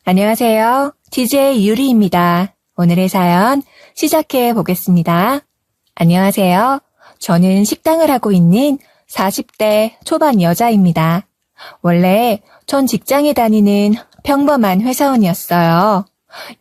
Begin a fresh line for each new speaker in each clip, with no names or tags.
안녕하세요. DJ 유리입니다. 오늘의 사연 시작해 보겠습니다. 안녕하세요. 저는 식당을 하고 있는 40대 초반 여자입니다. 원래 전 직장에 다니는 평범한 회사원이었어요.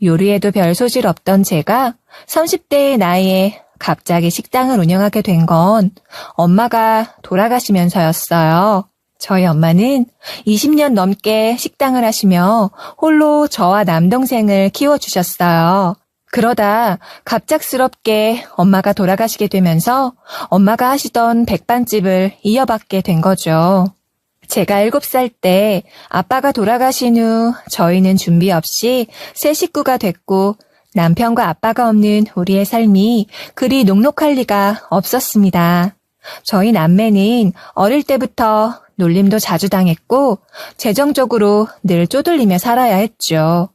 요리에도 별 소질 없던 제가 30대의 나이에 갑자기 식당을 운영하게 된 건 엄마가 돌아가시면서였어요. 저희 엄마는 20년 넘게 식당을 하시며 홀로 저와 남동생을 키워주셨어요. 그러다 갑작스럽게 엄마가 돌아가시게 되면서 엄마가 하시던 백반집을 이어받게 된 거죠. 제가 7살 때 아빠가 돌아가신 후 저희는 준비 없이 새 식구가 됐고 남편과 아빠가 없는 우리의 삶이 그리 녹록할 리가 없었습니다. 저희 남매는 어릴 때부터 놀림도 자주 당했고 재정적으로 늘 쪼들리며 살아야 했죠.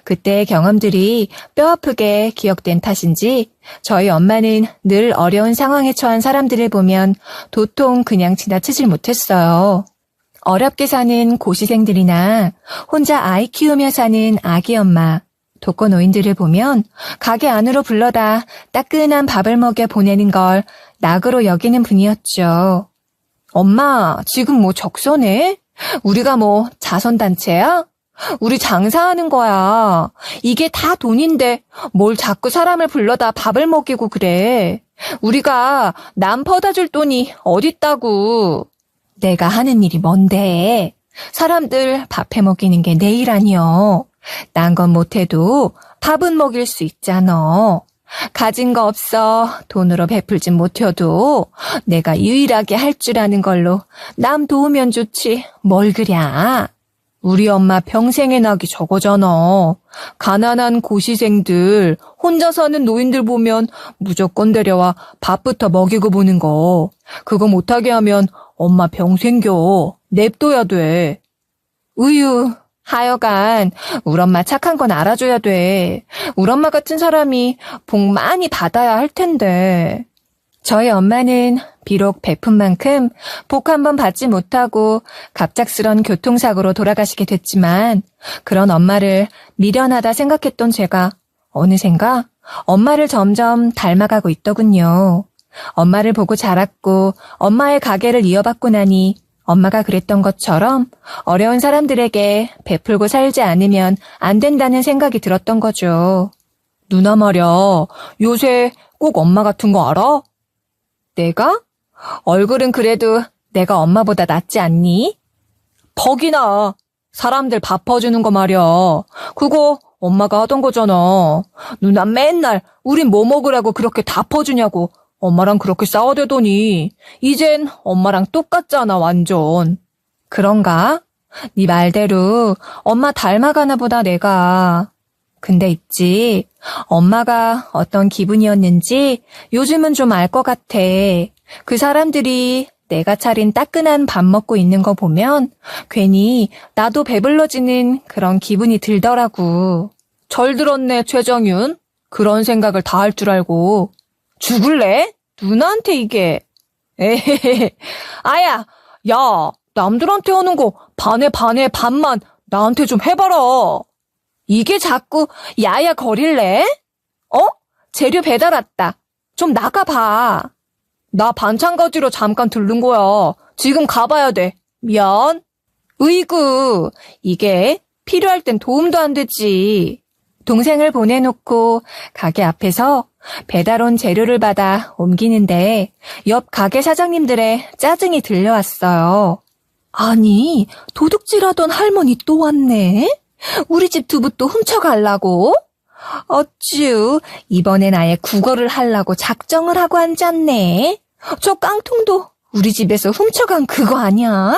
그때의 경험들이 뼈아프게 기억된 탓인지 저희 엄마는 늘 어려운 상황에 처한 사람들을 보면 도통 그냥 지나치질 못했어요. 어렵게 사는 고시생들이나 혼자 아이 키우며 사는 아기 엄마, 독거노인들을 보면 가게 안으로 불러다 따끈한 밥을 먹여 보내는 걸 낙으로 여기는 분이었죠. 엄마, 지금 뭐 적선해? 우리가 뭐 자선단체야? 우리 장사하는 거야. 이게 다 돈인데 뭘 자꾸 사람을 불러다 밥을 먹이고 그래. 우리가 남 퍼다 줄 돈이 어딨다고. 내가 하는 일이 뭔데? 사람들 밥해 먹이는 게 내 일 아니여. 난 건 못해도 밥은 먹일 수 있잖아. 가진 거 없어 돈으로 베풀진 못해도 내가 유일하게 할 줄 아는 걸로 남 도우면 좋지 뭘 그랴. 우리 엄마 평생의 낙이 저거잖아. 가난한 고시생들, 혼자 사는 노인들 보면 무조건 데려와 밥부터 먹이고 보는 거. 그거 못하게 하면 엄마 평생겨. 냅둬야 돼. 으유. 하여간 우리 엄마 착한 건 알아줘야 돼. 우리 엄마 같은 사람이 복 많이 받아야 할 텐데. 저희 엄마는 비록 베푼 만큼 복 한 번 받지 못하고 갑작스런 교통사고로 돌아가시게 됐지만 그런 엄마를 미련하다 생각했던 제가 어느샌가 엄마를 점점 닮아가고 있더군요. 엄마를 보고 자랐고 엄마의 가게를 이어받고 나니 엄마가 그랬던 것처럼 어려운 사람들에게 베풀고 살지 않으면 안 된다는 생각이 들었던 거죠. 누나 말야, 요새 꼭 엄마 같은 거 알아? 내가? 얼굴은 그래도 내가 엄마보다 낫지 않니? 퍽이나. 사람들 밥 퍼주는 거 말야. 그거 엄마가 하던 거잖아. 누나 맨날 우린 뭐 먹으라고 그렇게 다 퍼주냐고. 엄마랑 그렇게 싸워대더니 이젠 엄마랑 똑같잖아 완전. 그런가? 네 말대로 엄마 닮아가나 보다 내가. 근데 있지. 엄마가 어떤 기분이었는지 요즘은 좀 알 것 같아. 그 사람들이 내가 차린 따끈한 밥 먹고 있는 거 보면 괜히 나도 배불러지는 그런 기분이 들더라고. 절 들었네 최정윤. 그런 생각을 다 할 줄 알고. 죽을래? 누나한테 이게. 에헤헤. 아야, 야, 남들한테 하는 거 반에 반만 나한테 좀 해봐라. 이게 자꾸 야야 거릴래? 재료 배달 왔다. 좀 나가봐. 나 반찬 가지러 잠깐 들른 거야. 지금 가봐야 돼. 미안. 으이구, 이게 필요할 땐 도움도 안 되지. 동생을 보내놓고 가게 앞에서 배달 온 재료를 받아 옮기는데 옆 가게 사장님들의 짜증이 들려왔어요. 아니, 도둑질하던 할머니 또 왔네? 우리 집 두부 또 훔쳐가려고? 어쭈, 이번엔 아예 국어를 하려고 작정을 하고 앉았네. 저 깡통도 우리 집에서 훔쳐간 그거 아니야?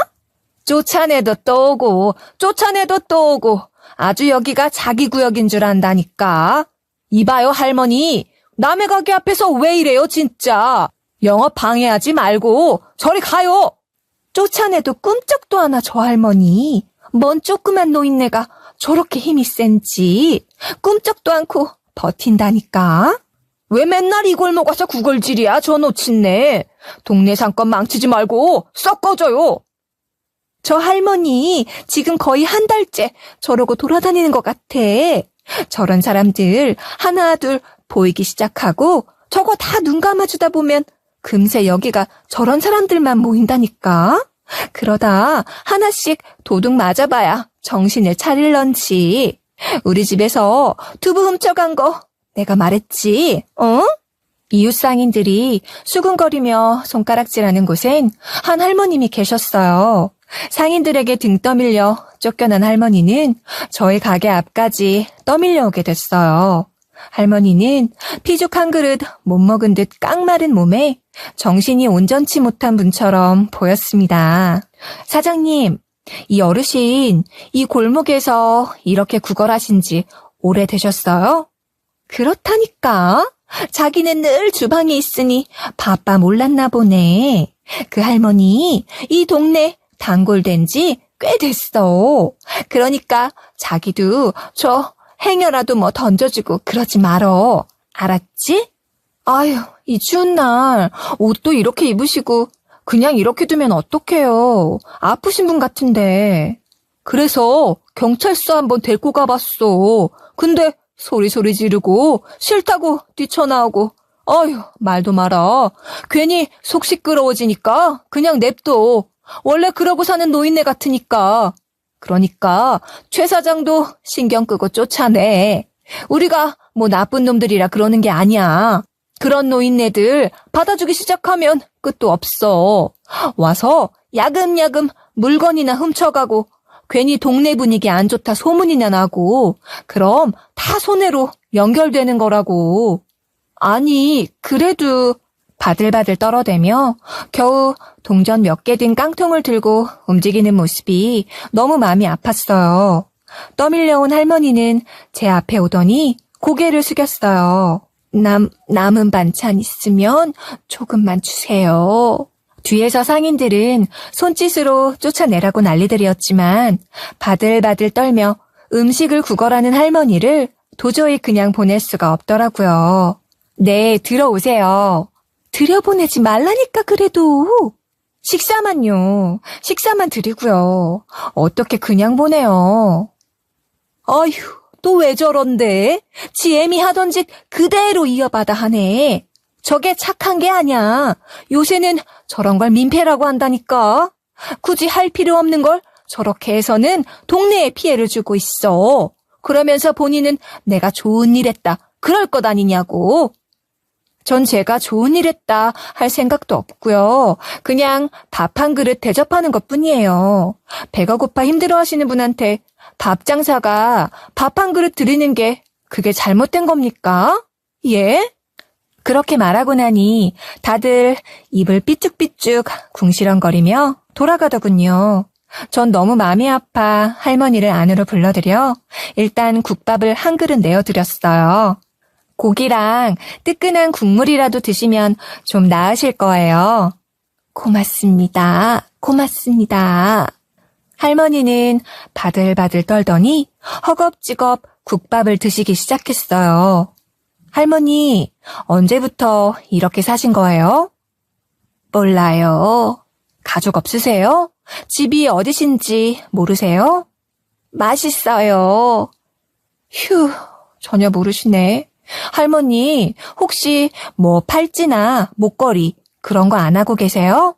쫓아내도 또 오고 쫓아내도 또 오고 아주 여기가 자기 구역인 줄 안다니까. 이봐요 할머니, 남의 가게 앞에서 왜 이래요 진짜. 영업 방해하지 말고 저리 가요. 쫓아내도 끔찍도 않아 저 할머니. 뭔 조그만 노인네가 저렇게 힘이 센지 꿈쩍도 않고 버틴다니까. 왜 맨날 이 골목 와서 구걸질이야 저 놓친네. 동네 상권 망치지 말고 썩 꺼져요. 저 할머니 지금 거의 한 달째 저러고 돌아다니는 것 같아. 저런 사람들 하나 둘 보이기 시작하고 저거 다 눈 감아주다 보면 금세 여기가 저런 사람들만 모인다니까. 그러다 하나씩 도둑 맞아봐야 정신을 차릴런지. 우리 집에서 두부 훔쳐간 거 내가 말했지, 어? 이웃 상인들이 수군거리며 손가락질하는 곳엔 한 할머님이 계셨어요. 상인들에게 등 떠밀려 쫓겨난 할머니는 저희 가게 앞까지 떠밀려 오게 됐어요. 할머니는 피죽 한 그릇 못 먹은 듯 깡마른 몸에 정신이 온전치 못한 분처럼 보였습니다. 사장님, 이 어르신 이 골목에서 이렇게 구걸하신 지 오래되셨어요? 그렇다니까. 자기는 늘 주방에 있으니 바빠 몰랐나 보네. 그 할머니 이 동네 단골된 지 꽤 됐어. 그러니까 자기도 저 행여라도 뭐 던져주고 그러지 말어. 알았지? 아유, 이 추운 날 옷도 이렇게 입으시고 그냥 이렇게 두면 어떡해요. 아프신 분 같은데. 그래서 경찰서 한번 데리고 가봤어. 근데 소리소리 지르고 싫다고 뛰쳐나오고. 아유, 말도 마라. 괜히 속 시끄러워지니까 그냥 냅둬. 원래 그러고 사는 노인네 같으니까. 그러니까 최 사장도 신경 끄고 쫓아내. 우리가 뭐 나쁜 놈들이라 그러는 게 아니야. 그런 노인네들 받아주기 시작하면 끝도 없어. 와서 야금야금 물건이나 훔쳐가고 괜히 동네 분위기 안 좋다 소문이나 나고 그럼 다 손해로 연결되는 거라고. 아니, 그래도 바들바들 떨어대며 겨우 동전 몇 개 든 깡통을 들고 움직이는 모습이 너무 마음이 아팠어요. 떠밀려온 할머니는 제 앞에 오더니 고개를 숙였어요. 남은 반찬 있으면 조금만 주세요. 뒤에서 상인들은 손짓으로 쫓아내라고 난리들이었지만 바들바들 떨며 음식을 구걸하는 할머니를 도저히 그냥 보낼 수가 없더라고요. 네, 들어오세요. 들여보내지 말라니까 그래도. 식사만요. 식사만 드리고요. 어떻게 그냥 보내요. 아휴, 또 왜 저런데? 지 애미 하던 짓 그대로 이어받아 하네. 저게 착한 게 아니야. 요새는 저런 걸 민폐라고 한다니까. 굳이 할 필요 없는 걸 저렇게 해서는 동네에 피해를 주고 있어. 그러면서 본인은 내가 좋은 일 했다. 그럴 것 아니냐고. 전 제가 좋은 일 했다 할 생각도 없고요. 그냥 밥 한 그릇 대접하는 것뿐이에요. 배가 고파 힘들어하시는 분한테 밥 장사가 밥 한 그릇 드리는 게 그게 잘못된 겁니까? 예? 그렇게 말하고 나니 다들 입을 삐쭉삐쭉 궁시렁거리며 돌아가더군요. 전 너무 마음이 아파 할머니를 안으로 불러들여 일단 국밥을 한 그릇 내어드렸어요. 고기랑 뜨끈한 국물이라도 드시면 좀 나으실 거예요. 고맙습니다. 고맙습니다. 할머니는 바들바들 떨더니 허겁지겁 국밥을 드시기 시작했어요. 할머니, 언제부터 이렇게 사신 거예요? 몰라요. 가족 없으세요? 집이 어디신지 모르세요? 맛있어요. 휴, 전혀 모르시네. 할머니, 혹시 뭐 팔찌나 목걸이 그런 거 안 하고 계세요?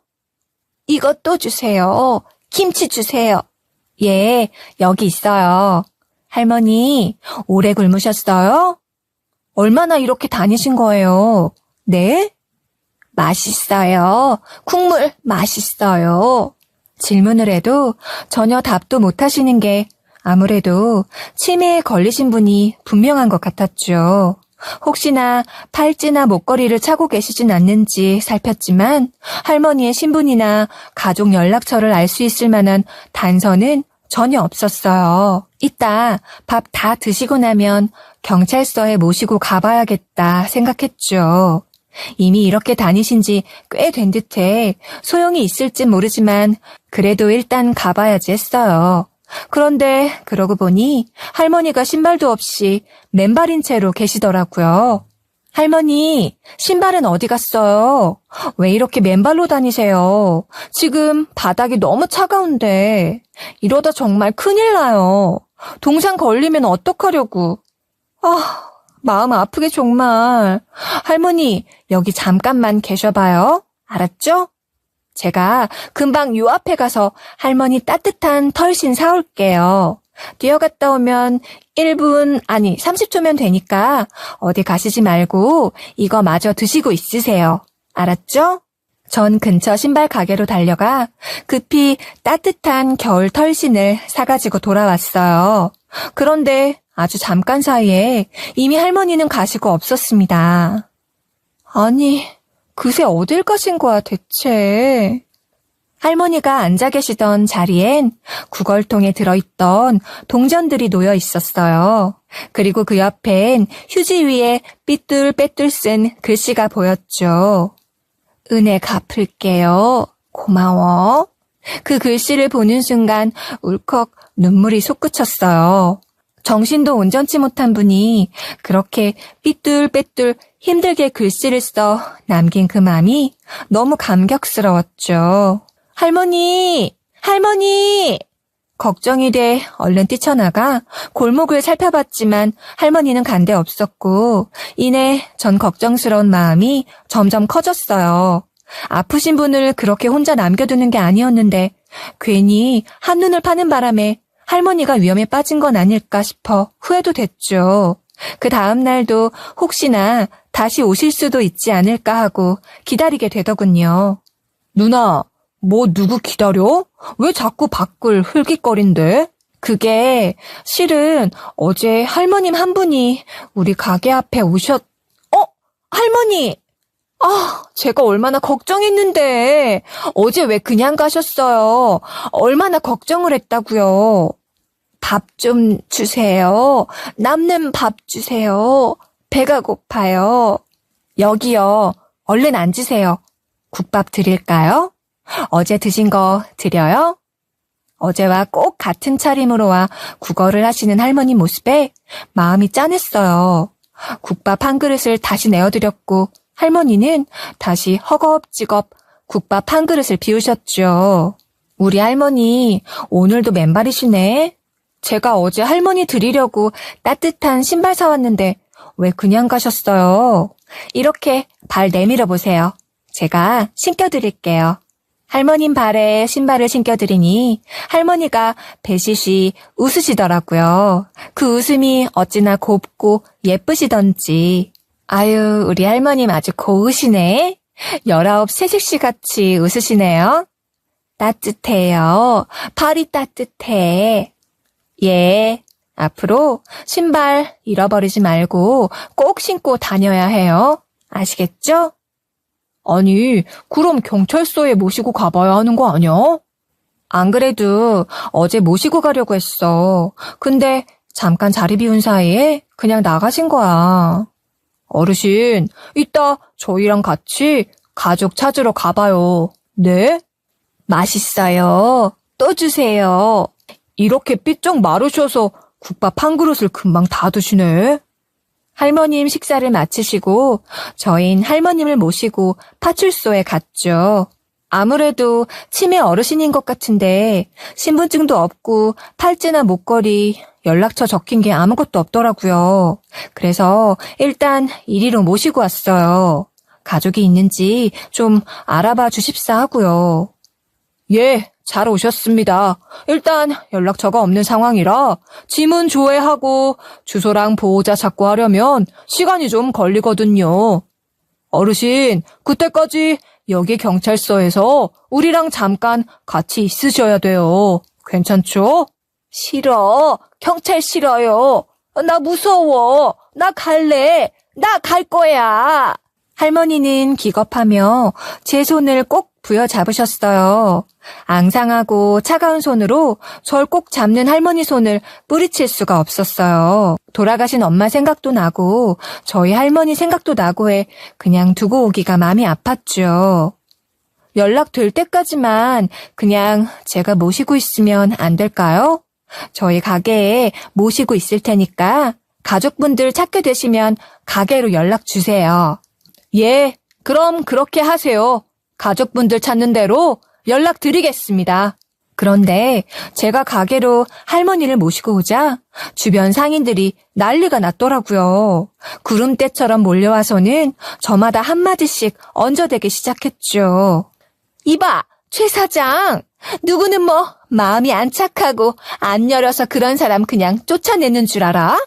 이것도 주세요. 김치 주세요. 예, 여기 있어요. 할머니, 오래 굶으셨어요? 얼마나 이렇게 다니신 거예요? 네? 맛있어요. 국물 맛있어요. 질문을 해도 전혀 답도 못 하시는 게 아무래도 치매에 걸리신 분이 분명한 것 같았죠. 혹시나 팔찌나 목걸이를 차고 계시진 않는지 살폈지만 할머니의 신분이나 가족 연락처를 알 수 있을 만한 단서는 전혀 없었어요. 이따 밥 다 드시고 나면 경찰서에 모시고 가봐야겠다 생각했죠. 이미 이렇게 다니신 지 꽤 된 듯해 소용이 있을진 모르지만 그래도 일단 가봐야지 했어요. 그런데 그러고 보니 할머니가 신발도 없이 맨발인 채로 계시더라고요. 할머니, 신발은 어디 갔어요? 왜 이렇게 맨발로 다니세요? 지금 바닥이 너무 차가운데. 이러다 정말 큰일 나요. 동상 걸리면 어떡하려고. 아, 마음 아프게 정말. 할머니, 여기 잠깐만 계셔봐요. 알았죠? 제가 금방 요 앞에 가서 할머니 따뜻한 털신 사올게요. 뛰어갔다 오면 1분, 아니 30초면 되니까 어디 가시지 말고 이거 마저 드시고 있으세요. 알았죠? 전 근처 신발 가게로 달려가 급히 따뜻한 겨울 털신을 사가지고 돌아왔어요. 그런데 아주 잠깐 사이에 이미 할머니는 가시고 없었습니다. 아니, 그새 어딜 가신 거야 대체? 할머니가 앉아 계시던 자리엔 구걸통에 들어있던 동전들이 놓여 있었어요. 그리고 그 옆엔 휴지 위에 삐뚤빼뚤 쓴 글씨가 보였죠. 은혜 갚을게요. 고마워. 그 글씨를 보는 순간 울컥 눈물이 솟구쳤어요. 정신도 온전치 못한 분이 그렇게 삐뚤빼뚤 힘들게 글씨를 써 남긴 그 마음이 너무 감격스러웠죠. 할머니! 할머니! 걱정이 돼 얼른 뛰쳐나가 골목을 살펴봤지만 할머니는 간 데 없었고 이내 전 걱정스러운 마음이 점점 커졌어요. 아프신 분을 그렇게 혼자 남겨두는 게 아니었는데 괜히 한눈을 파는 바람에 할머니가 위험에 빠진 건 아닐까 싶어 후회도 됐죠. 그 다음 날도 혹시나 다시 오실 수도 있지 않을까 하고 기다리게 되더군요. 누나, 뭐 누구 기다려? 왜 자꾸 밖을 흘깃거린대? 그게 실은 어제 할머님 한 분이 우리 가게 앞에 할머니! 제가 얼마나 걱정했는데 어제 왜 그냥 가셨어요? 얼마나 걱정을 했다고요. 밥 좀 주세요. 남는 밥 주세요. 배가 고파요. 여기요. 얼른 앉으세요. 국밥 드릴까요? 어제 드신 거 드려요? 어제와 꼭 같은 차림으로 와 구걸을 하시는 할머니 모습에 마음이 짠했어요. 국밥 한 그릇을 다시 내어드렸고 할머니는 다시 허겁지겁 국밥 한 그릇을 비우셨죠. 우리 할머니 오늘도 맨발이시네. 제가 어제 할머니 드리려고 따뜻한 신발 사왔는데 왜 그냥 가셨어요? 이렇게 발 내밀어 보세요. 제가 신겨드릴게요. 할머님 발에 신발을 신겨드리니 할머니가 배시시 웃으시더라고요. 그 웃음이 어찌나 곱고 예쁘시던지. 아유, 우리 할머님 아주 고우시네. 19 새식씨 같이 웃으시네요. 따뜻해요. 발이 따뜻해. 예, 앞으로 신발 잃어버리지 말고 꼭 신고 다녀야 해요. 아시겠죠? 아니, 그럼 경찰서에 모시고 가봐야 하는 거 아니야? 안 그래도 어제 모시고 가려고 했어. 근데 잠깐 자리 비운 사이에 그냥 나가신 거야. 어르신, 이따 저희랑 같이 가족 찾으러 가봐요. 네? 맛있어요. 또 주세요. 이렇게 삐쩍 마르셔서 국밥 한 그릇을 금방 다 드시네. 할머님 식사를 마치시고 저흰 할머님을 모시고 파출소에 갔죠. 아무래도 치매 어르신인 것 같은데 신분증도 없고 팔찌나 목걸이, 연락처 적힌 게 아무것도 없더라고요. 그래서 일단 이리로 모시고 왔어요. 가족이 있는지 좀 알아봐 주십사 하고요. 예, 잘 오셨습니다. 일단 연락처가 없는 상황이라 지문 조회하고 주소랑 보호자 찾고 하려면 시간이 좀 걸리거든요. 어르신, 그때까지 여기 경찰서에서 우리랑 잠깐 같이 있으셔야 돼요. 괜찮죠? 싫어. 경찰 싫어요. 나 무서워. 나 갈래. 나 갈 거야. 할머니는 기겁하며 제 손을 꼭 부여잡으셨어요. 앙상하고 차가운 손으로 절 꼭 잡는 할머니 손을 뿌리칠 수가 없었어요. 돌아가신 엄마 생각도 나고 저희 할머니 생각도 나고 해 그냥 두고 오기가 마음이 아팠죠. 연락될 때까지만 그냥 제가 모시고 있으면 안 될까요? 저희 가게에 모시고 있을 테니까 가족분들 찾게 되시면 가게로 연락 주세요. 예, 그럼 그렇게 하세요. 가족분들 찾는 대로 연락드리겠습니다. 그런데 제가 가게로 할머니를 모시고 오자 주변 상인들이 난리가 났더라고요. 구름대처럼 몰려와서는 저마다 한마디씩 얹어대기 시작했죠. 이봐, 최 사장. 누구는 뭐 마음이 안 착하고 안 열어서 그런 사람 그냥 쫓아내는 줄 알아?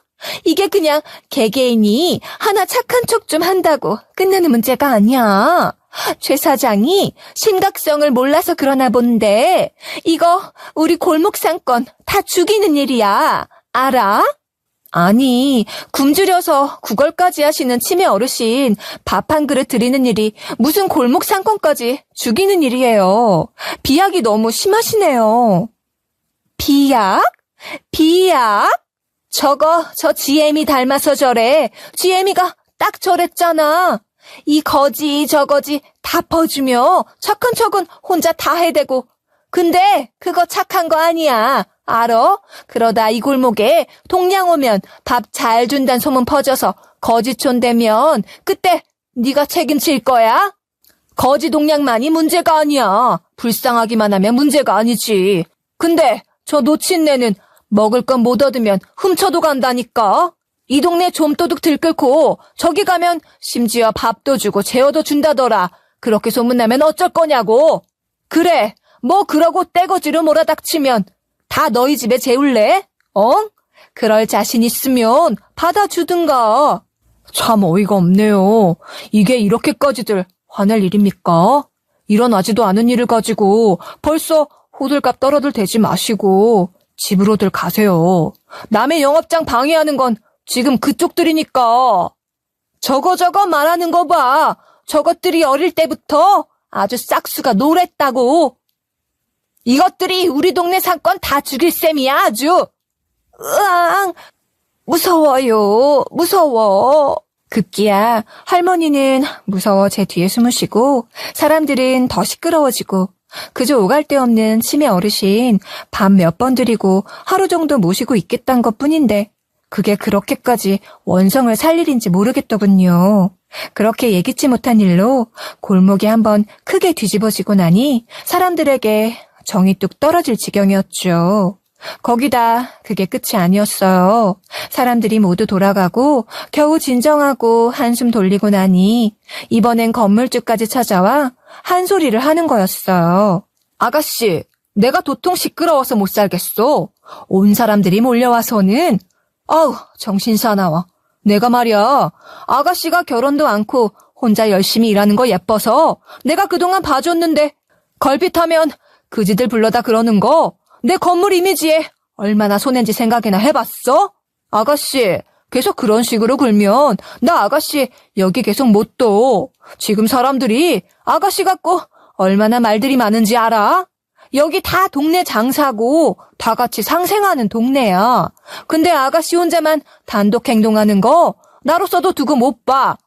이게 그냥 개개인이 하나 착한 척 좀 한다고 끝나는 문제가 아니야. 최 사장이 심각성을 몰라서 그러나 본데 이거 우리 골목 상권 다 죽이는 일이야. 알아? 아니, 굶주려서 구걸까지 하시는 치매 어르신 밥 한 그릇 드리는 일이 무슨 골목 상권까지 죽이는 일이에요. 비약이 너무 심하시네요. 비약? 비약? 저 GM이 닮아서 저래. GM이가 딱 저랬잖아. 이 거지 저거지 다 퍼주며 착한 척은 혼자 다 해대고. 근데 그거 착한 거 아니야. 알어? 그러다 이 골목에 동양 오면 밥 잘 준단 소문 퍼져서 거지촌 되면 그때 네가 책임질 거야? 거지 동양만이 문제가 아니야. 불쌍하기만 하면 문제가 아니지. 근데 저 노친네는 먹을 건 못 얻으면 훔쳐도 간다니까. 이 동네 좀도둑 들끓고 저기 가면 심지어 밥도 주고 재워도 준다더라. 그렇게 소문나면 어쩔 거냐고. 그래, 뭐 그러고 떼거지로 몰아닥치면 다 너희 집에 재울래? 그럴 자신 있으면 받아주든가. 참 어이가 없네요. 이게 이렇게까지들 화낼 일입니까? 일어나지도 않은 일을 가지고 벌써 호들갑 떨어들 대지 마시고 집으로들 가세요. 남의 영업장 방해하는 건 지금 그쪽들이니까. 저거 말하는 거 봐. 저것들이 어릴 때부터 아주 싹수가 노랬다고. 이것들이 우리 동네 상권 다 죽일 셈이야 아주. 으앙, 무서워요. 무서워. 급기야 할머니는 무서워 제 뒤에 숨으시고 사람들은 더 시끄러워지고 그저 오갈 데 없는 치매 어르신 밥 몇 번 드리고 하루 정도 모시고 있겠다는 것뿐인데 그게 그렇게까지 원성을 살 일인지 모르겠더군요. 그렇게 예기치 못한 일로 골목이 한번 크게 뒤집어지고 나니 사람들에게 정이 뚝 떨어질 지경이었죠. 거기다 그게 끝이 아니었어요. 사람들이 모두 돌아가고 겨우 진정하고 한숨 돌리고 나니 이번엔 건물주까지 찾아와 한 소리를 하는 거였어요. 아가씨, 내가 도통 시끄러워서 못 살겠어. 온 사람들이 몰려와서는 아우, 정신 사나워. 내가 말이야, 아가씨가 결혼도 않고 혼자 열심히 일하는 거 예뻐서 내가 그동안 봐줬는데 걸핏하면 그지들 불러다 그러는 거 내 건물 이미지에 얼마나 손해인지 생각이나 해봤어? 아가씨, 계속 그런 식으로 굴면 나 아가씨 여기 계속 못 둬. 지금 사람들이 아가씨 갖고 얼마나 말들이 많은지 알아? 여기 다 동네 장사고 다 같이 상생하는 동네야. 근데 아가씨 혼자만 단독 행동하는 거 나로서도 두고 못 봐.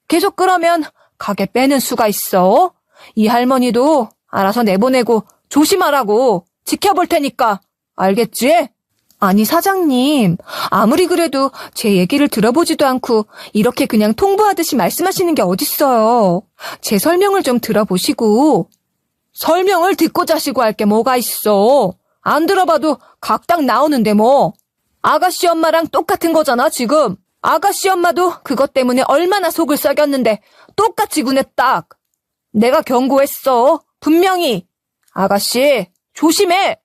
계속 그러면 가게 빼는 수가 있어. 이 할머니도 알아서 내보내고 조심하라고. 지켜볼 테니까. 알겠지? 아니 사장님, 아무리 그래도 제 얘기를 들어보지도 않고 이렇게 그냥 통보하듯이 말씀하시는 게 어딨어요. 제 설명을 좀 들어보시고. 설명을 듣고 자시고 할 게 뭐가 있어. 안 들어봐도 각각 나오는데 뭐. 아가씨 엄마랑 똑같은 거잖아 지금. 아가씨 엄마도 그것 때문에 얼마나 속을 썩였는데 똑같이 군에 딱. 내가 경고했어. 분명히. 아가씨 조심해.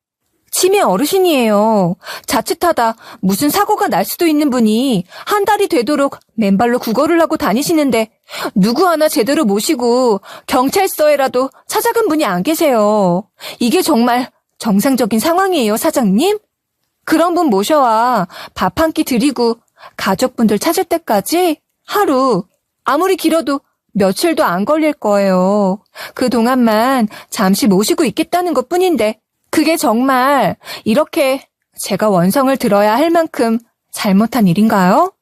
치매 어르신이에요. 자칫하다 무슨 사고가 날 수도 있는 분이 한 달이 되도록 맨발로 구걸을 하고 다니시는데 누구 하나 제대로 모시고 경찰서에라도 찾아간 분이 안 계세요. 이게 정말 정상적인 상황이에요, 사장님? 그런 분 모셔와 밥 한 끼 드리고 가족분들 찾을 때까지 하루, 아무리 길어도 며칠도 안 걸릴 거예요. 그동안만 잠시 모시고 있겠다는 것뿐인데 그게 정말 이렇게 제가 원성을 들어야 할 만큼 잘못한 일인가요?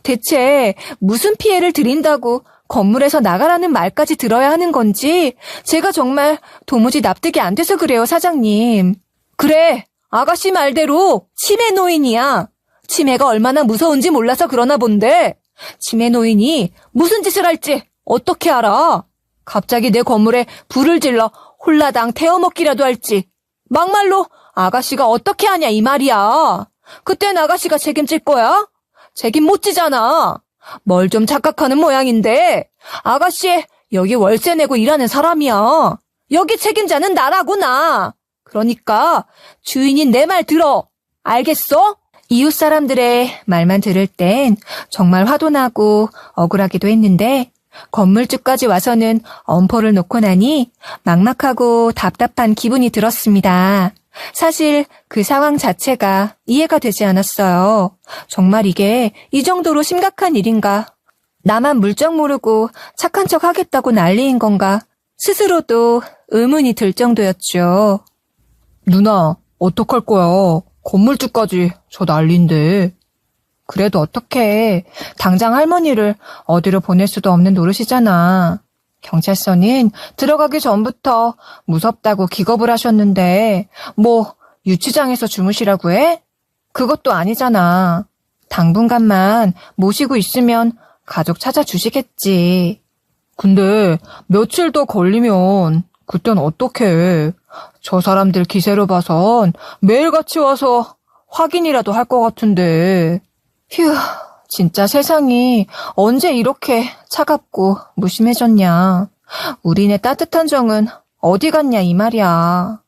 대체 무슨 피해를 드린다고 건물에서 나가라는 말까지 들어야 하는 건지 제가 정말 도무지 납득이 안 돼서 그래요, 사장님. 그래, 아가씨 말대로 치매 노인이야. 치매가 얼마나 무서운지 몰라서 그러나 본데 치매 노인이 무슨 짓을 할지 어떻게 알아? 갑자기 내 건물에 불을 질러 홀라당 태워먹기라도 할지 막말로 아가씨가 어떻게 하냐 이 말이야. 그땐 아가씨가 책임질 거야? 책임 못 지잖아. 뭘 좀 착각하는 모양인데 아가씨 여기 월세 내고 일하는 사람이야. 여기 책임자는 나라고 나. 그러니까 주인인 내 말 들어. 알겠어? 이웃 사람들의 말만 들을 땐 정말 화도 나고 억울하기도 했는데 건물주까지 와서는 엄포를 놓고 나니 막막하고 답답한 기분이 들었습니다. 사실 그 상황 자체가 이해가 되지 않았어요. 정말 이게 이 정도로 심각한 일인가? 나만 물정 모르고 착한 척 하겠다고 난리인 건가? 스스로도 의문이 들 정도였죠. 누나, 어떡할 거야? 건물주까지 저 난리인데. 그래도 어떡해. 당장 할머니를 어디로 보낼 수도 없는 노릇이잖아. 경찰서는 들어가기 전부터 무섭다고 기겁을 하셨는데 뭐 유치장에서 주무시라고 해? 그것도 아니잖아. 당분간만 모시고 있으면 가족 찾아주시겠지. 근데 며칠 더 걸리면 그땐 어떡해. 저 사람들 기세로 봐선 매일같이 와서 확인이라도 할 것 같은데. 휴, 진짜 세상이 언제 이렇게 차갑고 무심해졌냐. 우리네 따뜻한 정은 어디 갔냐 이 말이야.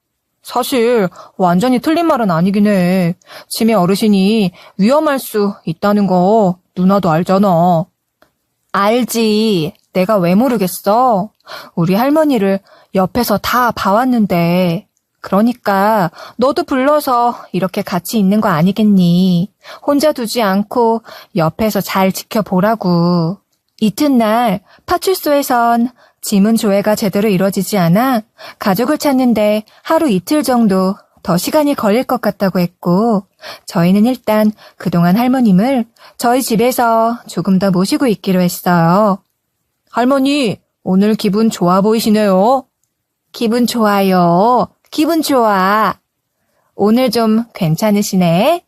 사실 완전히 틀린 말은 아니긴 해. 치매 어르신이 위험할 수 있다는 거 누나도 알잖아. 알지. 내가 왜 모르겠어. 우리 할머니를 옆에서 다 봐왔는데. 그러니까 너도 불러서 이렇게 같이 있는 거 아니겠니? 혼자 두지 않고 옆에서 잘 지켜보라고. 이튿날 파출소에선 지문 조회가 제대로 이루어지지 않아 가족을 찾는데 하루 이틀 정도 더 시간이 걸릴 것 같다고 했고 저희는 일단 그동안 할머님을 저희 집에서 조금 더 모시고 있기로 했어요. 할머니, 오늘 기분 좋아 보이시네요. 기분 좋아요. 기분 좋아. 오늘 좀 괜찮으시네.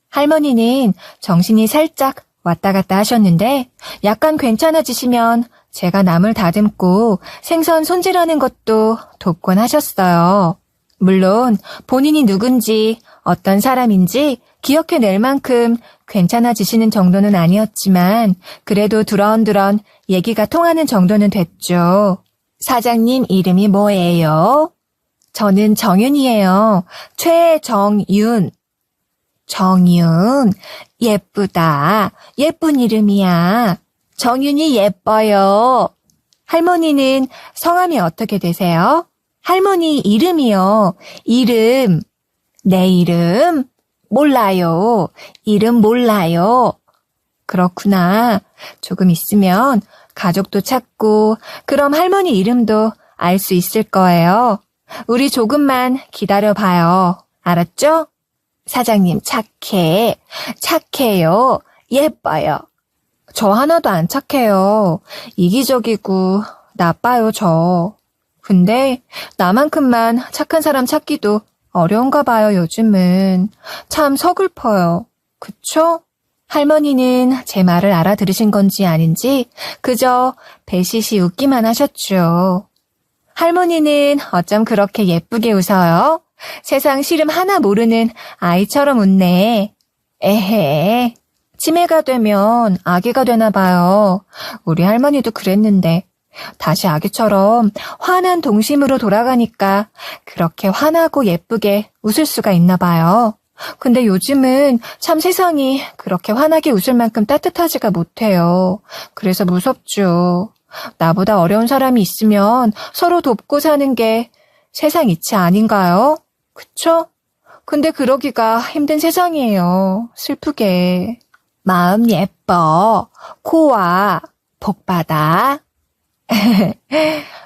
할머니는 정신이 살짝 왔다 갔다 하셨는데 약간 괜찮아지시면 제가 나물 다듬고 생선 손질하는 것도 돕곤 하셨어요. 물론 본인이 누군지 어떤 사람인지 기억해낼 만큼 괜찮아지시는 정도는 아니었지만 그래도 두런두런 얘기가 통하는 정도는 됐죠. 사장님 이름이 뭐예요? 저는 정윤이에요. 최정윤. 정윤. 예쁘다. 예쁜 이름이야. 정윤이 예뻐요. 할머니는 성함이 어떻게 되세요? 할머니 이름이요. 이름. 내 이름? 몰라요. 이름 몰라요. 그렇구나. 조금 있으면 가족도 찾고 그럼 할머니 이름도 알 수 있을 거예요. 우리 조금만 기다려봐요. 알았죠? 사장님 착해. 착해요. 예뻐요. 저 하나도 안 착해요. 이기적이고 나빠요, 저. 근데 나만큼만 착한 사람 찾기도 어려운가 봐요, 요즘은. 참 서글퍼요. 그쵸? 할머니는 제 말을 알아들으신 건지 아닌지 그저 배시시 웃기만 하셨죠. 할머니는 어쩜 그렇게 예쁘게 웃어요? 세상 시름 하나 모르는 아이처럼 웃네. 에헤, 치매가 되면 아기가 되나 봐요. 우리 할머니도 그랬는데 다시 아기처럼 환한 동심으로 돌아가니까 그렇게 환하고 예쁘게 웃을 수가 있나 봐요. 근데 요즘은 참 세상이 그렇게 환하게 웃을 만큼 따뜻하지가 못해요. 그래서 무섭죠. 나보다 어려운 사람이 있으면 서로 돕고 사는 게 세상 이치 아닌가요? 그쵸? 근데 그러기가 힘든 세상이에요. 슬프게. 마음 예뻐. 고와. 복받아.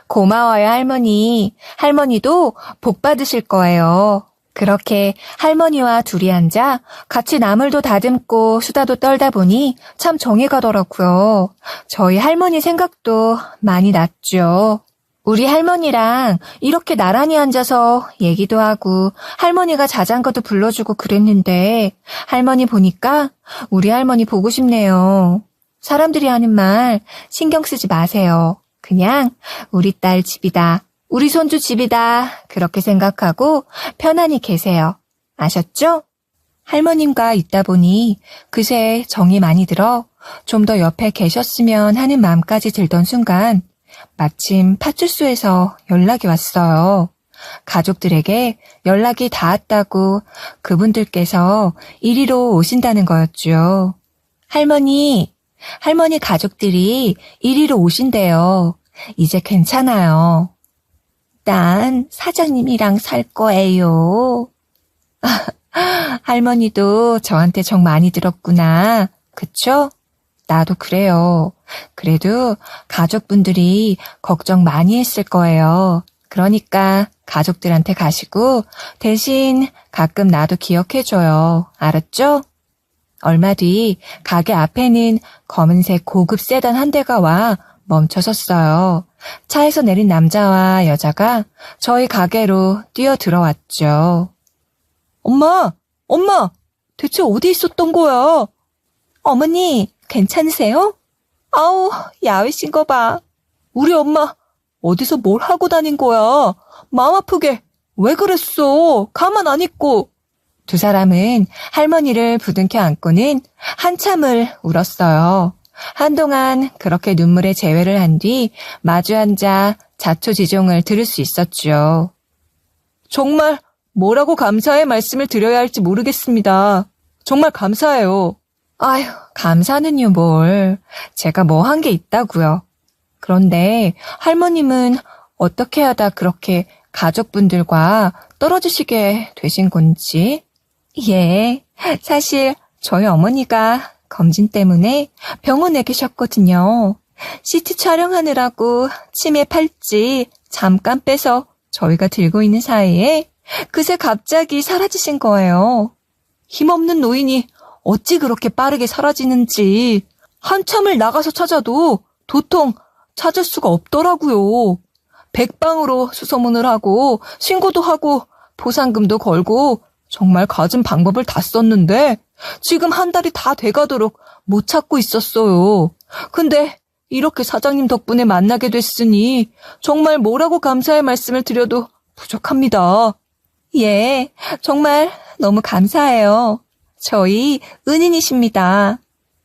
고마워요, 할머니. 할머니도 복 받으실 거예요. 그렇게 할머니와 둘이 앉아 같이 나물도 다듬고 수다도 떨다 보니 참 정이 가더라고요. 저희 할머니 생각도 많이 났죠. 우리 할머니랑 이렇게 나란히 앉아서 얘기도 하고 할머니가 자장가도 불러주고 그랬는데 할머니 보니까 우리 할머니 보고 싶네요. 사람들이 하는 말 신경 쓰지 마세요. 그냥 우리 딸 집이다. 우리 손주 집이다. 그렇게 생각하고 편안히 계세요. 아셨죠? 할머님과 있다 보니 그새 정이 많이 들어 좀 더 옆에 계셨으면 하는 마음까지 들던 순간 마침 파출소에서 연락이 왔어요. 가족들에게 연락이 닿았다고 그분들께서 이리로 오신다는 거였죠. 할머니 가족들이 이리로 오신대요. 이제 괜찮아요. 난 사장님이랑 살 거예요. 할머니도 저한테 정 많이 들었구나. 그쵸? 나도 그래요. 그래도 가족분들이 걱정 많이 했을 거예요. 그러니까 가족들한테 가시고 대신 가끔 나도 기억해줘요. 알았죠? 얼마 뒤 가게 앞에는 검은색 고급 세단 한 대가 와 멈춰섰어요. 차에서 내린 남자와 여자가 저희 가게로 뛰어 들어왔죠. 엄마! 대체 어디 있었던 거야? 어머니, 괜찮으세요? 아우, 야외신 거 봐. 우리 엄마, 어디서 뭘 하고 다닌 거야? 마음 아프게. 왜 그랬어? 가만 안 있고. 두 사람은 할머니를 부둥켜 안고는 한참을 울었어요. 한동안 그렇게 눈물의 재회를 한 뒤 마주 앉아 자초지종을 들을 수 있었죠. 정말 뭐라고 감사의 말씀을 드려야 할지 모르겠습니다. 정말 감사해요. 아휴, 감사는요 뭘. 제가 뭐 한 게 있다고요. 그런데 할머님은 어떻게 하다 그렇게 가족분들과 떨어지시게 되신 건지. 예, 사실 저희 어머니가 검진 때문에 병원에 계셨거든요. CT 촬영하느라고 치매 팔찌 잠깐 빼서 저희가 들고 있는 사이에 그새 갑자기 사라지신 거예요. 힘없는 노인이 어찌 그렇게 빠르게 사라지는지 한참을 나가서 찾아도 도통 찾을 수가 없더라고요. 백방으로 수소문을 하고 신고도 하고 보상금도 걸고 정말 갖은 방법을 다 썼는데 지금 한 달이 다 돼가도록 못 찾고 있었어요. 근데 이렇게 사장님 덕분에 만나게 됐으니 정말 뭐라고 감사의 말씀을 드려도 부족합니다. 예, 정말 너무 감사해요. 저희 은인이십니다.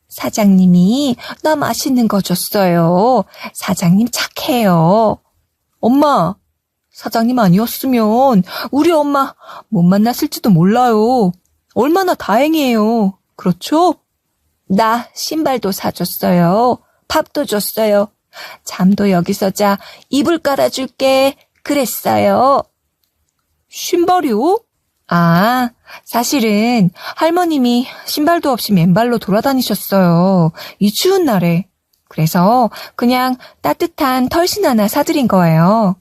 사장님이 나 맛있는 거 줬어요. 사장님 착해요. 엄마, 사장님 아니었으면 우리 엄마 못 만났을지도 몰라요. 얼마나 다행이에요. 그렇죠? 나 신발도 사줬어요. 밥도 줬어요. 잠도 여기서 자. 이불 깔아줄게. 그랬어요. 신발이요? 아, 사실은 할머님이 신발도 없이 맨발로 돌아다니셨어요. 이 추운 날에. 그래서 그냥 따뜻한 털신 하나 사드린 거예요.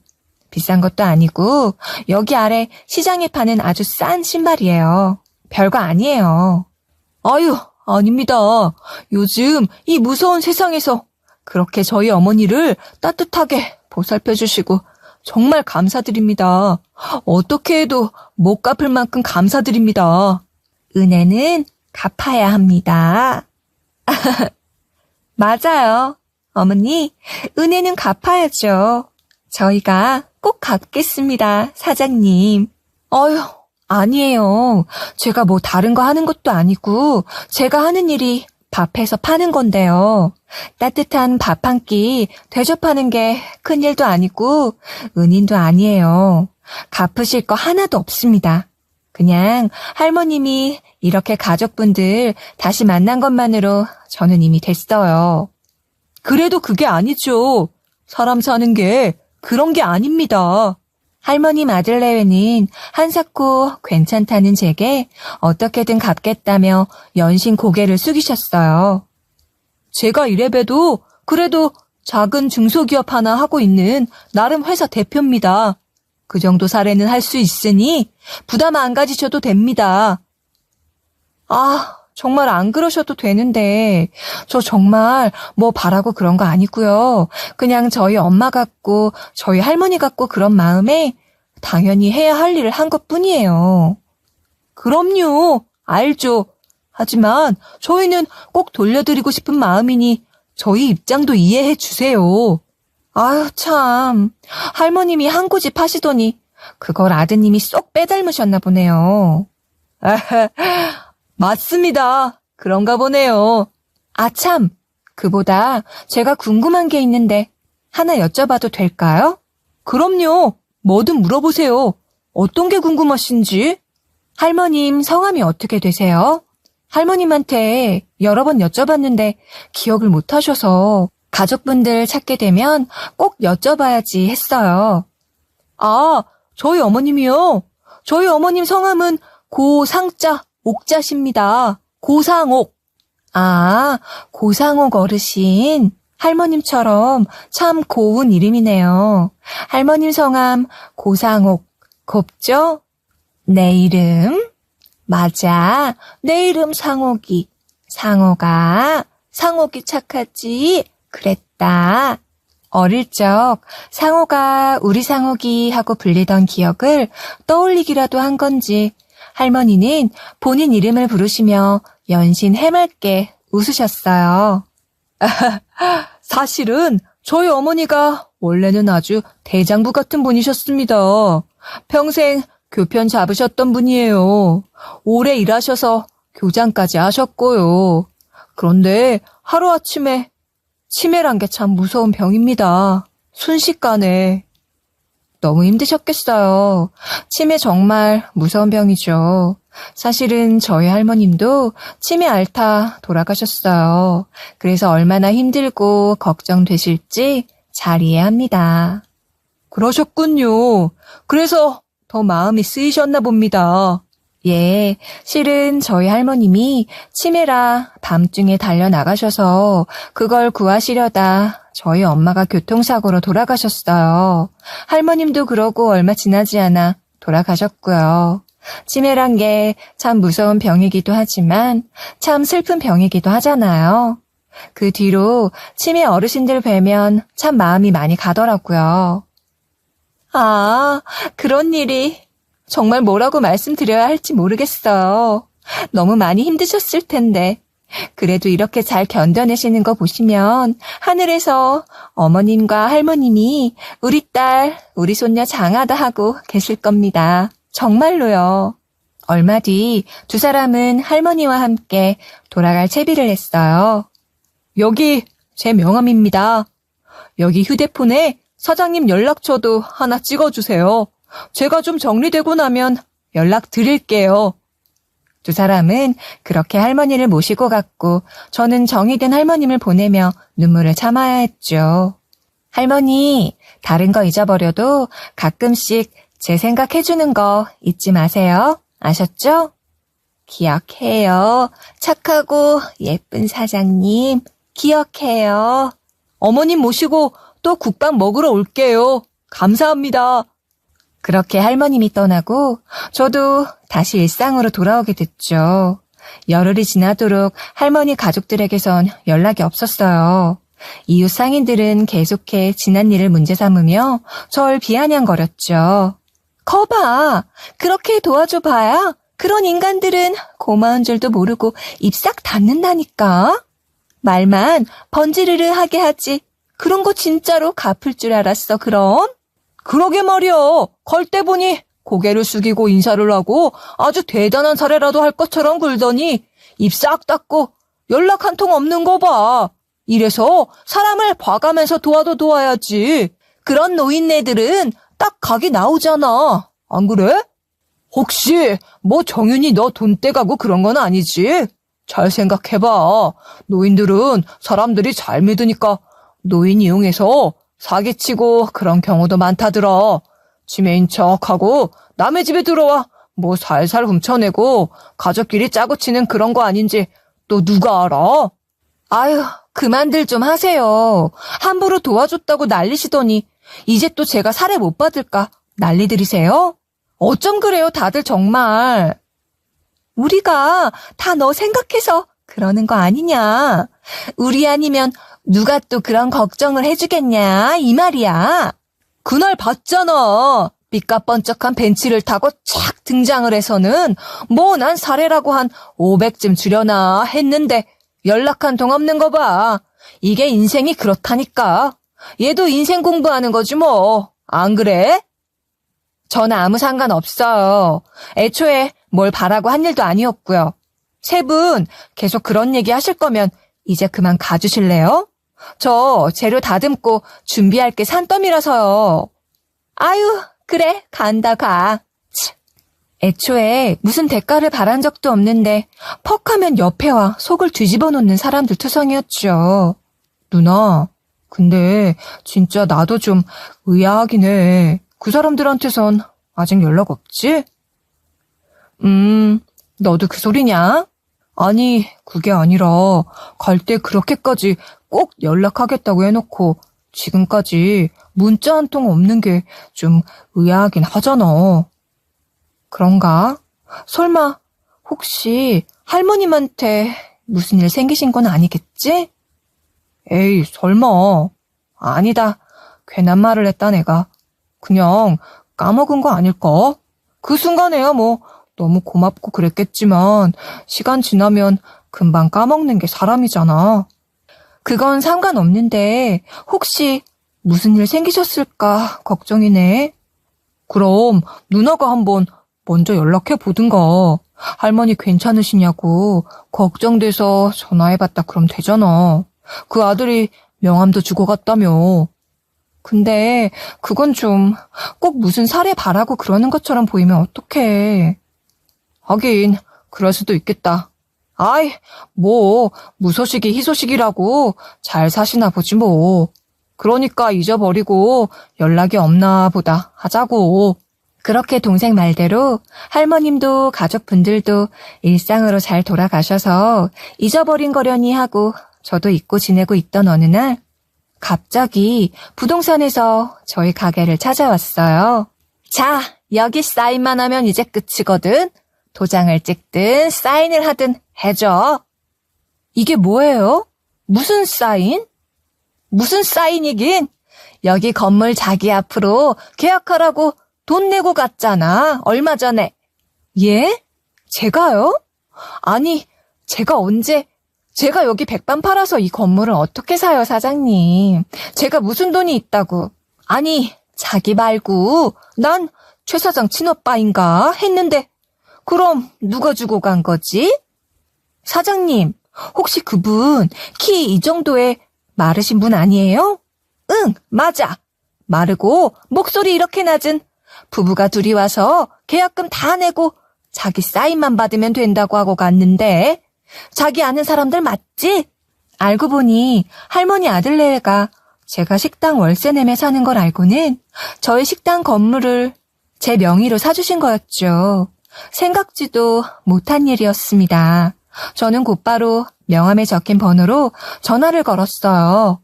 비싼 것도 아니고 여기 아래 시장에 파는 아주 싼 신발이에요. 별거 아니에요. 아유, 아닙니다. 요즘 이 무서운 세상에서 그렇게 저희 어머니를 따뜻하게 보살펴 주시고 정말 감사드립니다. 어떻게 해도 못 갚을 만큼 감사드립니다. 은혜는 갚아야 합니다. 맞아요. 어머니, 은혜는 갚아야죠. 저희가 꼭 갚겠습니다, 사장님. 어휴, 아니에요. 제가 뭐 다른 거 하는 것도 아니고 제가 하는 일이 밥해서 파는 건데요. 따뜻한 밥 한 끼 대접하는 게 큰일도 아니고 은인도 아니에요. 갚으실 거 하나도 없습니다. 그냥 할머님이 이렇게 가족분들 다시 만난 것만으로 저는 이미 됐어요. 그래도 그게 아니죠. 사람 사는 게 그런 게 아닙니다. 할머님 아들 내외는 한사코 괜찮다는 제게 어떻게든 갚겠다며 연신 고개를 숙이셨어요. 제가 이래봬도 그래도 작은 중소기업 하나 하고 있는 나름 회사 대표입니다. 그 정도 사례는 할 수 있으니 부담 안 가지셔도 됩니다. 아, 정말 안 그러셔도 되는데, 저 정말 뭐 바라고 그런 거 아니고요. 그냥 저희 엄마 같고 저희 할머니 같고 그런 마음에 당연히 해야 할 일을 한 것뿐이에요. 그럼요, 알죠. 하지만 저희는 꼭 돌려드리고 싶은 마음이니 저희 입장도 이해해 주세요. 아유, 참. 할머님이 한 고집 하시더니 그걸 아드님이 쏙 빼닮으셨나 보네요. 맞습니다. 그런가 보네요. 아, 참. 그보다 제가 궁금한 게 있는데 하나 여쭤봐도 될까요? 그럼요. 뭐든 물어보세요. 어떤 게 궁금하신지? 할머님 성함이 어떻게 되세요? 할머님한테 여러 번 여쭤봤는데 기억을 못 하셔서 가족분들 찾게 되면 꼭 여쭤봐야지 했어요. 아, 저희 어머님이요? 저희 어머님 성함은 고상자 옥자십니다. 고상옥. 아, 고상옥 어르신. 할머님처럼 참 고운 이름이네요. 할머님 성함 고상옥. 곱죠? 내 이름? 맞아. 내 이름 상옥이. 상옥이 착하지. 그랬다. 어릴 적 상옥아, 우리 상옥이 하고 불리던 기억을 떠올리기라도 한 건지 할머니는 본인 이름을 부르시며 연신 해맑게 웃으셨어요. 사실은 저희 어머니가 원래는 아주 대장부 같은 분이셨습니다. 평생 교편 잡으셨던 분이에요. 오래 일하셔서 교장까지 하셨고요. 그런데 하루아침에 치매란 게 참 무서운 병입니다. 순식간에. 너무 힘드셨겠어요. 치매 정말 무서운 병이죠. 사실은 저희 할머님도 치매 앓다 돌아가셨어요. 그래서 얼마나 힘들고 걱정되실지 잘 이해합니다. 그러셨군요. 그래서 더 마음이 쓰이셨나 봅니다. 예, 실은 저희 할머님이 치매라 밤중에 달려나가셔서 그걸 구하시려다 저희 엄마가 교통사고로 돌아가셨어요. 할머님도 그러고 얼마 지나지 않아 돌아가셨고요. 치매란 게 참 무서운 병이기도 하지만 참 슬픈 병이기도 하잖아요. 그 뒤로 치매 어르신들 뵈면 참 마음이 많이 가더라고요. 아, 그런 일이 정말 뭐라고 말씀드려야 할지 모르겠어요. 너무 많이 힘드셨을 텐데. 그래도 이렇게 잘 견뎌내시는 거 보시면 하늘에서 어머님과 할머님이 우리 딸, 우리 손녀 장하다 하고 계실 겁니다. 정말로요. 얼마 뒤 두 사람은 할머니와 함께 돌아갈 채비를 했어요. 여기 제 명함입니다. 여기 휴대폰에 사장님 연락처도 하나 찍어주세요. 제가 좀 정리되고 나면 연락 드릴게요. 두 사람은 그렇게 할머니를 모시고 갔고 저는 정이 든 할머님을 보내며 눈물을 참아야 했죠. 할머니, 다른 거 잊어버려도 가끔씩 제 생각해주는 거 잊지 마세요. 아셨죠? 기억해요. 착하고 예쁜 사장님, 기억해요. 어머님 모시고 또 국밥 먹으러 올게요. 감사합니다. 그렇게 할머님이 떠나고 저도 다시 일상으로 돌아오게 됐죠. 열흘이 지나도록 할머니 가족들에게선 연락이 없었어요. 이웃 상인들은 계속해 지난 일을 문제 삼으며 절 비아냥거렸죠. 거봐, 그렇게 도와줘봐야 그런 인간들은 고마운 줄도 모르고 입 싹 닫는다니까. 말만 번지르르 하게 하지. 그런 거 진짜로 갚을 줄 알았어, 그럼? 그러게 말이야. 걸 때 보니 고개를 숙이고 인사를 하고 아주 대단한 사례라도 할 것처럼 굴더니 입 싹 닫고 연락 한 통 없는 거 봐. 이래서 사람을 봐가면서 도와도 도와야지. 그런 노인네들은 딱 각이 나오잖아. 안 그래? 혹시 뭐 정윤이 너 돈 떼가고 그런 건 아니지? 잘 생각해봐. 노인들은 사람들이 잘 믿으니까 노인 이용해서 사기치고 그런 경우도 많다더라. 치매인 척하고 남의 집에 들어와 뭐 살살 훔쳐내고 가족끼리 짜고 치는 그런 거 아닌지 또 누가 알아? 아유, 그만들 좀 하세요. 함부로 도와줬다고 난리시더니 이제 또 제가 살해 못 받을까 난리들이세요? 어쩜 그래요, 다들 정말. 우리가 다 너 생각해서 그러는 거 아니냐. 우리 아니면 누가 또 그런 걱정을 해주겠냐, 이 말이야. 그날 봤잖아. 삐까번쩍한 벤치를 타고 착 등장을 해서는 뭐 난 사례라고 한 500쯤 주려나 했는데 연락 한 통 없는 거 봐. 이게 인생이 그렇다니까. 얘도 인생 공부하는 거지 뭐. 안 그래? 저는 아무 상관없어요. 애초에 뭘 바라고 한 일도 아니었고요. 세 분 계속 그런 얘기 하실 거면 이제 그만 가주실래요? 저 재료 다듬고 준비할 게 산더미라서요. 아유, 그래, 간다, 가. 애초에 무슨 대가를 바란 적도 없는데 퍽 하면 옆에 와 속을 뒤집어 놓는 사람들 투성이었죠. 누나, 근데 진짜 나도 좀 의아하긴 해. 그 사람들한테선 아직 연락 없지? 너도 그 소리냐? 아니, 그게 아니라 갈 때 그렇게까지 꼭 연락하겠다고 해놓고 지금까지 문자 한 통 없는 게 좀 의아하긴 하잖아. 그런가? 설마 혹시 할머님한테 무슨 일 생기신 건 아니겠지? 에이, 설마. 아니다. 괜한 말을 했다 내가. 그냥 까먹은 거 아닐까? 그 순간에야 뭐 너무 고맙고 그랬겠지만 시간 지나면 금방 까먹는 게 사람이잖아. 그건 상관없는데 혹시 무슨 일 생기셨을까 걱정이네. 그럼 누나가 한번 먼저 연락해 보든가. 할머니 괜찮으시냐고 걱정돼서 전화해봤다 그럼 되잖아. 그 아들이 명함도 주고 갔다며. 근데 그건 좀 꼭 무슨 사례 바라고 그러는 것처럼 보이면 어떡해. 하긴 그럴 수도 있겠다. 아이, 뭐 무소식이 희소식이라고 잘 사시나 보지 뭐. 그러니까 잊어버리고 연락이 없나 보다 하자고. 그렇게 동생 말대로 할머님도 가족분들도 일상으로 잘 돌아가셔서 잊어버린 거려니 하고 저도 잊고 지내고 있던 어느 날 갑자기 부동산에서 저희 가게를 찾아왔어요. 자, 여기 사인만 하면 이제 끝이거든. 도장을 찍든 사인을 하든 해줘. 이게 뭐예요? 무슨 사인? 무슨 사인이긴? 여기 건물 자기 앞으로 계약하라고 돈 내고 갔잖아, 얼마 전에. 예? 제가요? 아니, 제가 여기 백반 팔아서 이 건물을 어떻게 사요, 사장님. 제가 무슨 돈이 있다고. 아니, 자기 말고 난 최 사장 친오빠인가 했는데 그럼 누가 주고 간 거지? 사장님, 혹시 그분 키 이 정도에 마르신 분 아니에요? 응, 맞아. 마르고 목소리 이렇게 낮은 부부가 둘이 와서 계약금 다 내고 자기 사인만 받으면 된다고 하고 갔는데 자기 아는 사람들 맞지? 알고 보니 할머니 아들네가 제가 식당 월세 내며 사는 걸 알고는 저희 식당 건물을 제 명의로 사주신 거였죠. 생각지도 못한 일이었습니다. 저는 곧바로 명함에 적힌 번호로 전화를 걸었어요.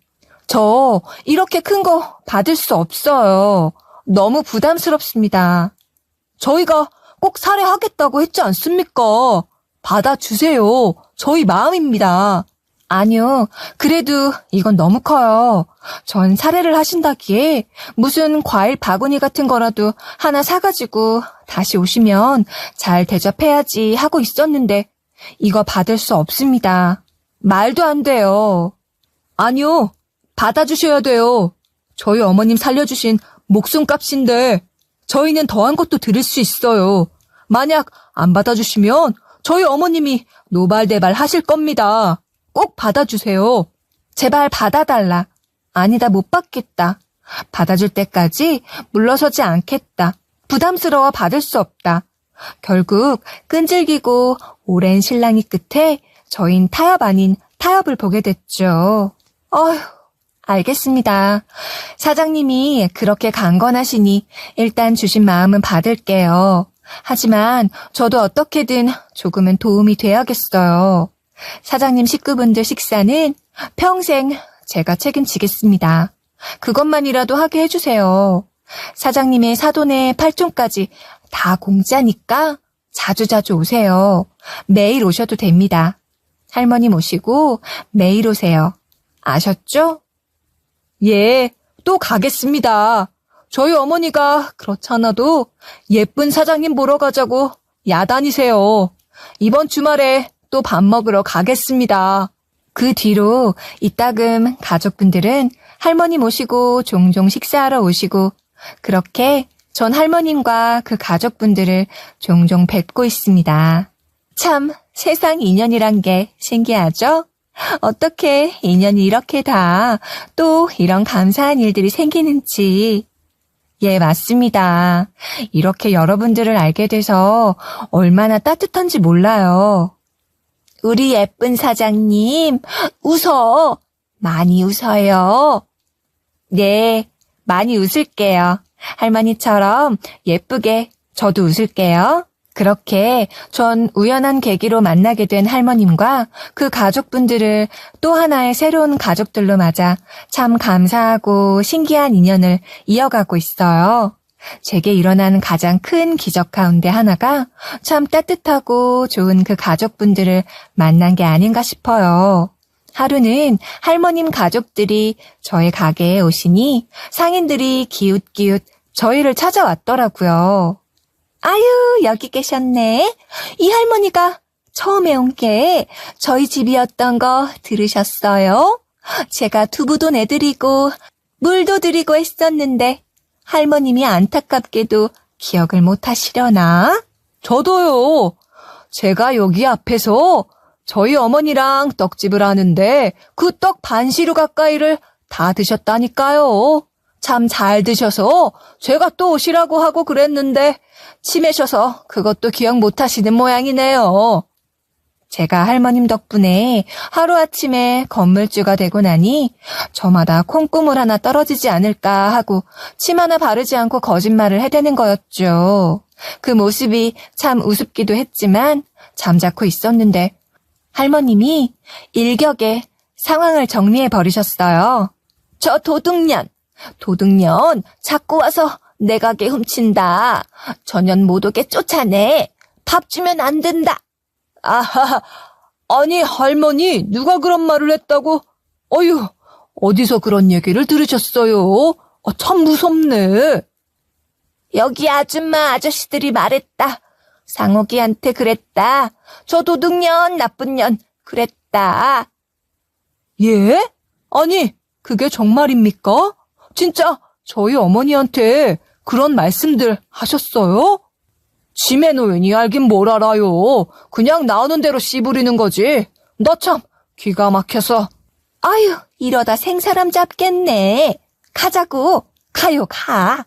저 이렇게 큰 거 받을 수 없어요. 너무 부담스럽습니다. 저희가 꼭 살해하겠다고 했지 않습니까? 받아주세요. 저희 마음입니다. 아니요. 그래도 이건 너무 커요. 전 살해를 하신다기에 무슨 과일 바구니 같은 거라도 하나 사가지고 다시 오시면 잘 대접해야지 하고 있었는데 이거 받을 수 없습니다. 말도 안 돼요. 아니요. 받아주셔야 돼요. 저희 어머님 살려주신 목숨값인데 저희는 더한 것도 드릴 수 있어요. 만약 안 받아주시면 저희 어머님이 노발대발 하실 겁니다. 꼭 받아주세요. 제발 받아달라. 아니다, 못 받겠다. 받아줄 때까지 물러서지 않겠다. 부담스러워 받을 수 없다. 결국 끈질기고 오랜 실랑이 끝에 저흰 타협 아닌 타협을 보게 됐죠. 어휴, 알겠습니다. 사장님이 그렇게 강건하시니 일단 주신 마음은 받을게요. 하지만 저도 어떻게든 조금은 도움이 돼야겠어요. 사장님 식구분들 식사는 평생 제가 책임지겠습니다. 그것만이라도 하게 해주세요. 사장님의 사돈의 팔촌까지 다 공짜니까 자주자주 오세요. 매일 오셔도 됩니다. 할머니 모시고 매일 오세요. 아셨죠? 예, 또 가겠습니다. 저희 어머니가 그렇잖아도 예쁜 사장님 보러 가자고 야단이세요. 이번 주말에 또 밥 먹으러 가겠습니다. 그 뒤로 이따금 가족분들은 할머니 모시고 종종 식사하러 오시고 그렇게 전 할머님과 그 가족분들을 종종 뵙고 있습니다. 참 세상 인연이란 게 신기하죠? 어떻게 인연이 이렇게 다 또 이런 감사한 일들이 생기는지. 예, 맞습니다. 이렇게 여러분들을 알게 돼서 얼마나 따뜻한지 몰라요. 우리 예쁜 사장님, 웃어. 많이 웃어요. 네, 많이 웃을게요. 할머니처럼 예쁘게 저도 웃을게요. 그렇게 전 우연한 계기로 만나게 된 할머님과 그 가족분들을 또 하나의 새로운 가족들로 맞아 참 감사하고 신기한 인연을 이어가고 있어요. 제게 일어난 가장 큰 기적 가운데 하나가 참 따뜻하고 좋은 그 가족분들을 만난 게 아닌가 싶어요. 하루는 할머님 가족들이 저의 가게에 오시니 상인들이 기웃기웃 저희를 찾아왔더라고요. 아유, 여기 계셨네. 이 할머니가 처음에 온 게 저희 집이었던 거 들으셨어요? 제가 두부도 내드리고 물도 드리고 했었는데 할머님이 안타깝게도 기억을 못 하시려나? 저도요. 제가 여기 앞에서 저희 어머니랑 떡집을 하는데 그 떡 반시루 가까이를 다 드셨다니까요. 참 잘 드셔서 제가 또 오시라고 하고 그랬는데 치매셔서 그것도 기억 못 하시는 모양이네요. 제가 할머님 덕분에 하루아침에 건물주가 되고 나니 저마다 콩고물 하나 떨어지지 않을까 하고 침 하나 바르지 않고 거짓말을 해대는 거였죠. 그 모습이 참 우습기도 했지만 잠자코 있었는데 할머님이 일격에 상황을 정리해 버리셨어요. 저 도둑년 자꾸 와서 내 가게 훔친다. 전년 못 오게 쫓아내. 밥 주면 안 된다. 아하, 아니 할머니 누가 그런 말을 했다고? 어휴, 어디서 그런 얘기를 들으셨어요? 참 무섭네. 여기 아줌마 아저씨들이 말했다. 상옥이한테 그랬다. 저 도둑년 나쁜 년 그랬다. 예? 아니 그게 정말입니까? 진짜 저희 어머니한테 그런 말씀들 하셨어요? 치매 노인이 알긴 뭘 알아요. 그냥 나오는 대로 씨부리는 거지. 너 참 기가 막혀서. 아유, 이러다 생사람 잡겠네. 가자고. 가요, 가.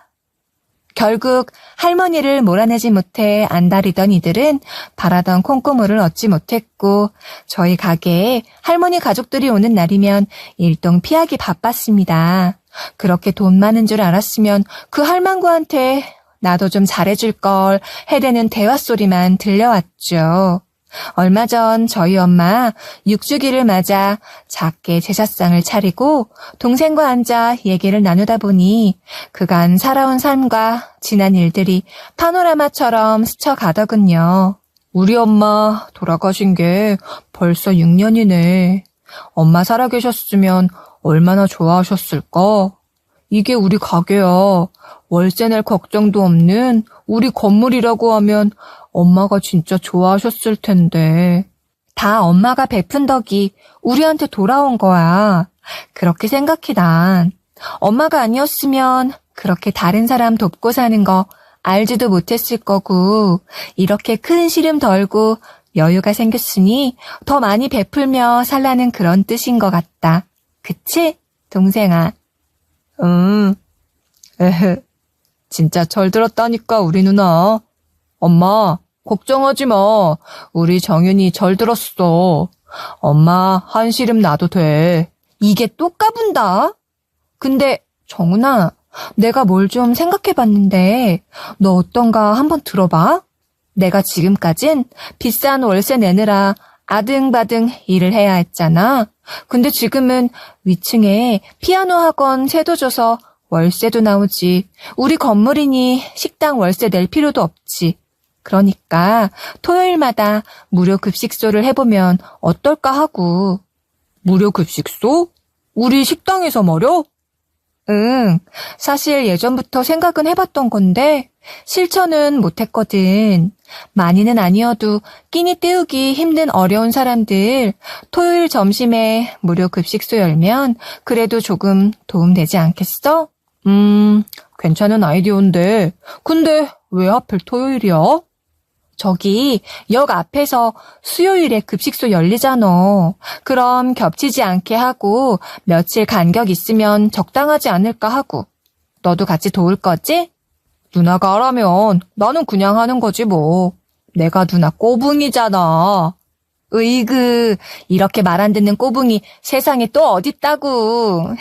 결국 할머니를 몰아내지 못해 안달이던 이들은 바라던 콩고물을 얻지 못했고 저희 가게에 할머니 가족들이 오는 날이면 일동 피하기 바빴습니다. 그렇게 돈 많은 줄 알았으면 그 할망구한테 나도 좀 잘해줄 걸 해대는 대화 소리만 들려왔죠. 얼마 전 저희 엄마 6주기를 맞아 작게 제사상을 차리고 동생과 앉아 얘기를 나누다 보니 그간 살아온 삶과 지난 일들이 파노라마처럼 스쳐가더군요. 우리 엄마 돌아가신 게 벌써 6년이네. 엄마 살아계셨으면 얼마나 좋아하셨을까? 이게 우리 가게야. 월세 낼 걱정도 없는 우리 건물이라고 하면 엄마가 진짜 좋아하셨을 텐데. 다 엄마가 베푼 덕이 우리한테 돌아온 거야. 그렇게 생각해 난. 엄마가 아니었으면 그렇게 다른 사람 돕고 사는 거 알지도 못했을 거고 이렇게 큰 시름 덜고 여유가 생겼으니 더 많이 베풀며 살라는 그런 뜻인 것 같다. 그치? 동생아. 에헤. 진짜 절들었다니까 우리 누나. 엄마 걱정하지 마. 우리 정윤이 절들었어. 엄마 한시름 놔도 돼. 이게 또 까분다. 근데 정훈아, 내가 뭘 좀 생각해봤는데 너 어떤가 한번 들어봐. 내가 지금까진 비싼 월세 내느라 아등바등 일을 해야 했잖아. 근데 지금은 위층에 피아노 학원 세도 줘서 월세도 나오지. 우리 건물이니 식당 월세 낼 필요도 없지. 그러니까 토요일마다 무료 급식소를 해보면 어떨까 하고.
무료 급식소? 우리 식당에서 말이야?
응, 사실 예전부터 생각은 해봤던 건데 실천은 못했거든. 많이는 아니어도 끼니 때우기 힘든 어려운 사람들 토요일 점심에 무료 급식소 열면 그래도 조금 도움되지 않겠어?
괜찮은 아이디어인데. 근데 왜 하필 토요일이야?
저기 역 앞에서 수요일에 급식소 열리잖아. 그럼 겹치지 않게 하고 며칠 간격 있으면 적당하지 않을까 하고. 너도 같이 도울 거지?
누나가 하라면 나는 그냥 하는 거지 뭐. 내가 누나 꼬붕이잖아.
으이그, 이렇게 말 안 듣는 꼬붕이 세상에 또 어딨다고.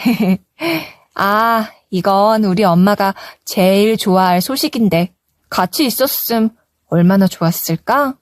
아, 이건 우리 엄마가 제일 좋아할 소식인데 같이 있었음 얼마나 좋았을까?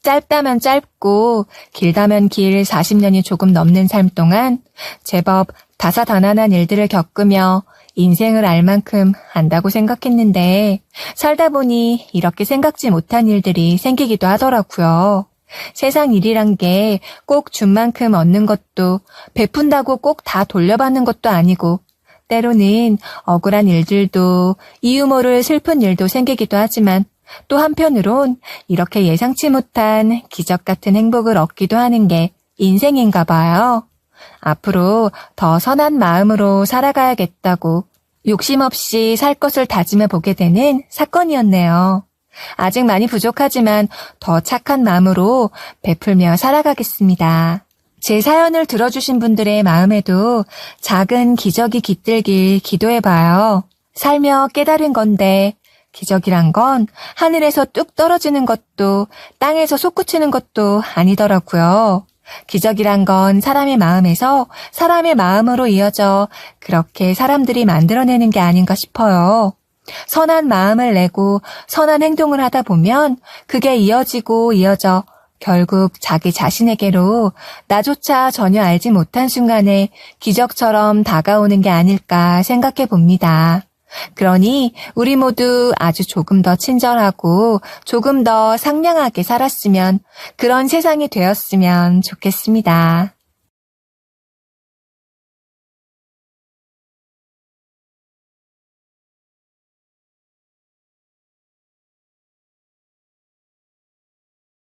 짧다면 짧고 길다면 길 40년이 조금 넘는 삶 동안 제법 다사다난한 일들을 겪으며 인생을 알 만큼 안다고 생각했는데 살다 보니 이렇게 생각지 못한 일들이 생기기도 하더라고요. 세상 일이란 게 꼭 준 만큼 얻는 것도 베푼다고 꼭 다 돌려받는 것도 아니고 때로는 억울한 일들도 이유 모를 슬픈 일도 생기기도 하지만 또 한편으론 이렇게 예상치 못한 기적 같은 행복을 얻기도 하는 게 인생인가 봐요. 앞으로 더 선한 마음으로 살아가야겠다고 욕심 없이 살 것을 다짐해 보게 되는 사건이었네요. 아직 많이 부족하지만 더 착한 마음으로 베풀며 살아가겠습니다. 제 사연을 들어주신 분들의 마음에도 작은 기적이 깃들길 기도해봐요. 살며 깨달은 건데 기적이란 건 하늘에서 뚝 떨어지는 것도 땅에서 솟구치는 것도 아니더라고요. 기적이란 건 사람의 마음에서 사람의 마음으로 이어져 그렇게 사람들이 만들어내는 게 아닌가 싶어요. 선한 마음을 내고 선한 행동을 하다 보면 그게 이어지고 이어져 결국 자기 자신에게로 나조차 전혀 알지 못한 순간에 기적처럼 다가오는 게 아닐까 생각해 봅니다. 그러니 우리 모두 아주 조금 더 친절하고 조금 더 상냥하게 살았으면 그런 세상이 되었으면 좋겠습니다.